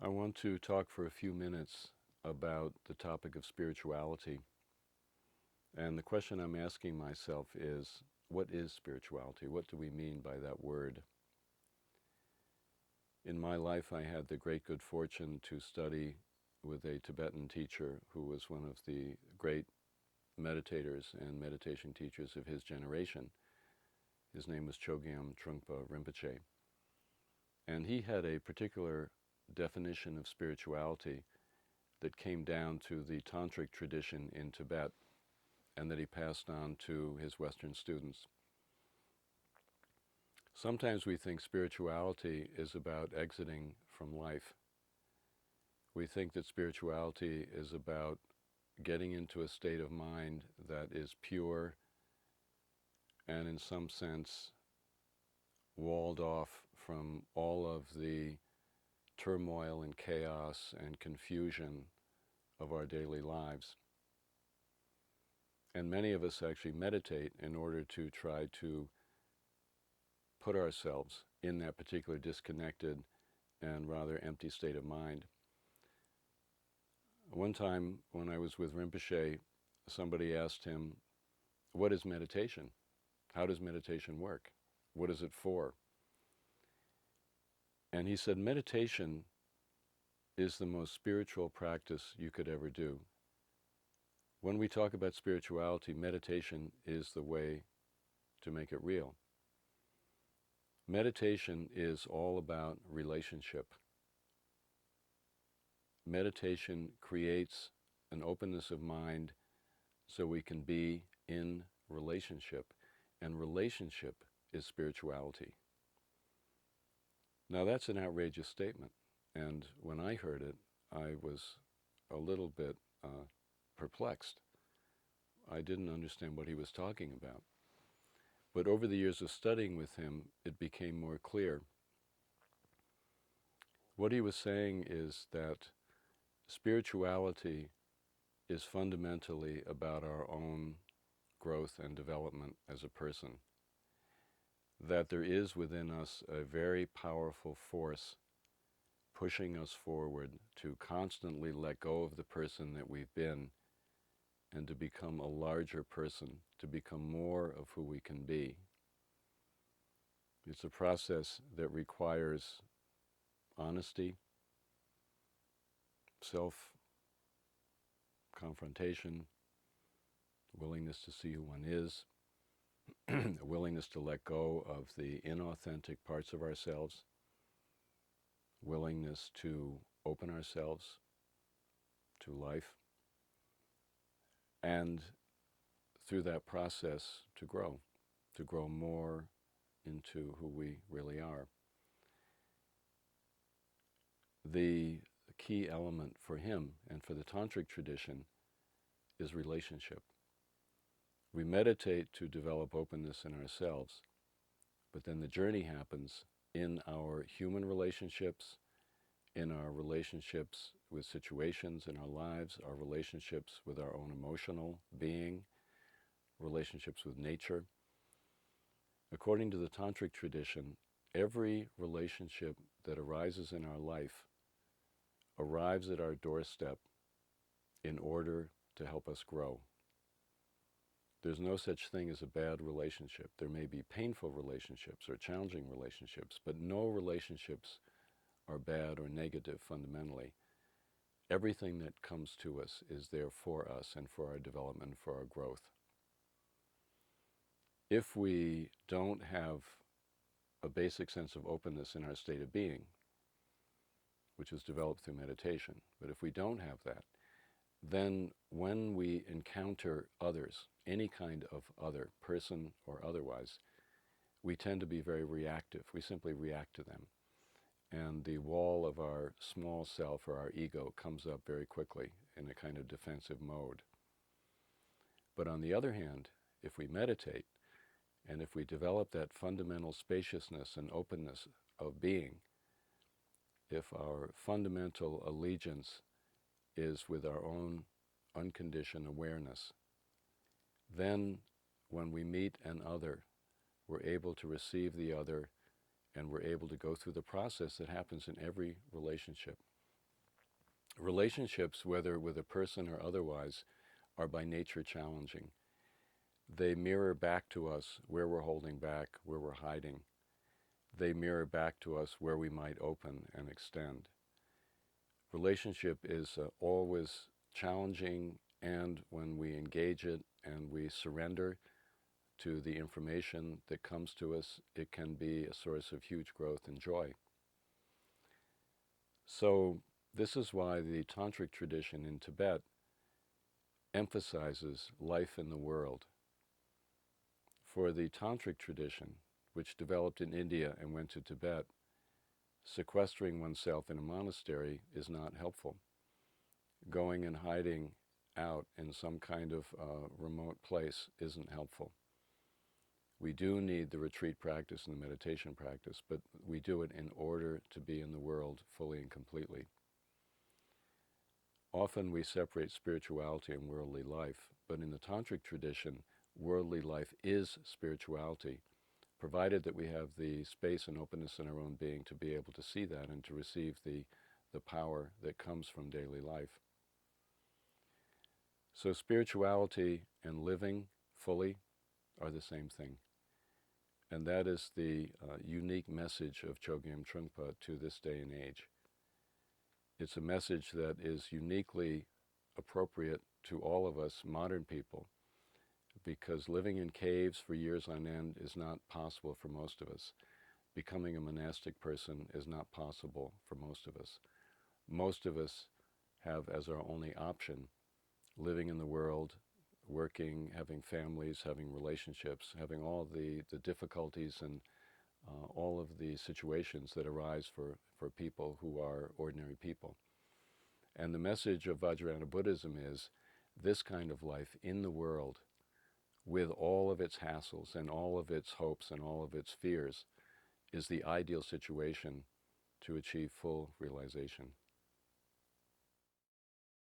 I want to talk for a few minutes about the topic of spirituality. And the question I'm asking myself is, what is spirituality? What do we mean by that word? In my life, I had the great good fortune to study with a Tibetan teacher who was one of the great meditators and meditation teachers of his generation. His name was Chogyam Trungpa Rinpoche. And he had a particular definition of spirituality that came down to the tantric tradition in Tibet and that he passed on to his Western students. Sometimes we think spirituality is about exiting from life. We think that spirituality is about getting into a state of mind that is pure and in some sense walled off from all of the turmoil and chaos and confusion of our daily lives. And many of us actually meditate in order to try to put ourselves in that particular disconnected and rather empty state of mind. One time when I was with Rinpoche, somebody asked him, what is meditation? How does meditation work? What is it for? And he said, meditation is the most spiritual practice you could ever do. When we talk about spirituality, meditation is the way to make it real. Meditation is all about relationship. Meditation creates an openness of mind so we can be in relationship, and relationship is spirituality. Now that's an outrageous statement, and when I heard it, I was a little bit perplexed. I didn't understand what he was talking about. But over the years of studying with him, it became more clear. What he was saying is that spirituality is fundamentally about our own growth and development as a person. That there is within us a very powerful force pushing us forward to constantly let go of the person that we've been and to become a larger person, to become more of who we can be. It's a process that requires honesty, self-confrontation, willingness to see who one is, a willingness to let go of the inauthentic parts of ourselves, willingness to open ourselves to life, and through that process to grow more into who we really are. The key element for him and for the tantric tradition is relationship. We meditate to develop openness in ourselves, but then the journey happens in our human relationships, in our relationships with situations in our lives, our relationships with our own emotional being, relationships with nature. According to the tantric tradition, every relationship that arises in our life arrives at our doorstep in order to help us grow. There's no such thing as a bad relationship. There may be painful relationships or challenging relationships, but no relationships are bad or negative fundamentally. Everything that comes to us is there for us and for our development, for our growth. If we don't have a basic sense of openness in our state of being, which is developed through meditation, but if we don't have that, then when we encounter others, any kind of other, person or otherwise, we tend to be very reactive. We simply react to them. And the wall of our small self or our ego comes up very quickly in a kind of defensive mode. But on the other hand, if we meditate, and if we develop that fundamental spaciousness and openness of being, if our fundamental allegiance is with our own unconditioned awareness, then when we meet an other, we're able to receive the other, and we're able to go through the process that happens in every relationship, Relationships, whether with a person or otherwise, are by nature challenging. They mirror back to us where we're holding back, where we're hiding. They mirror back to us where we might open and extend. Relationship is always challenging, and when we engage it and we surrender to the information that comes to us, it can be a source of huge growth and joy. So this is why the tantric tradition in Tibet emphasizes life in the world. For the tantric tradition, which developed in India and went to Tibet, sequestering oneself in a monastery is not helpful. Going and hiding out in some kind of remote place isn't helpful. We do need the retreat practice and the meditation practice, but we do it in order to be in the world fully and completely. Often we separate spirituality and worldly life, but in the tantric tradition, worldly life is spirituality, provided that we have the space and openness in our own being to be able to see that and to receive the power that comes from daily life. So spirituality and living fully are the same thing. And that is the unique message of Chogyam Trungpa to this day and age. It's a message that is uniquely appropriate to all of us modern people, because living in caves for years on end is not possible for most of us. Becoming a monastic person is not possible for most of us. Most of us have as our only option living in the world, working, having families, having relationships, having all the difficulties and all of the situations that arise for people who are ordinary people. And the message of Vajrayana Buddhism is this kind of life in the world, with all of its hassles and all of its hopes and all of its fears, is the ideal situation to achieve full realization.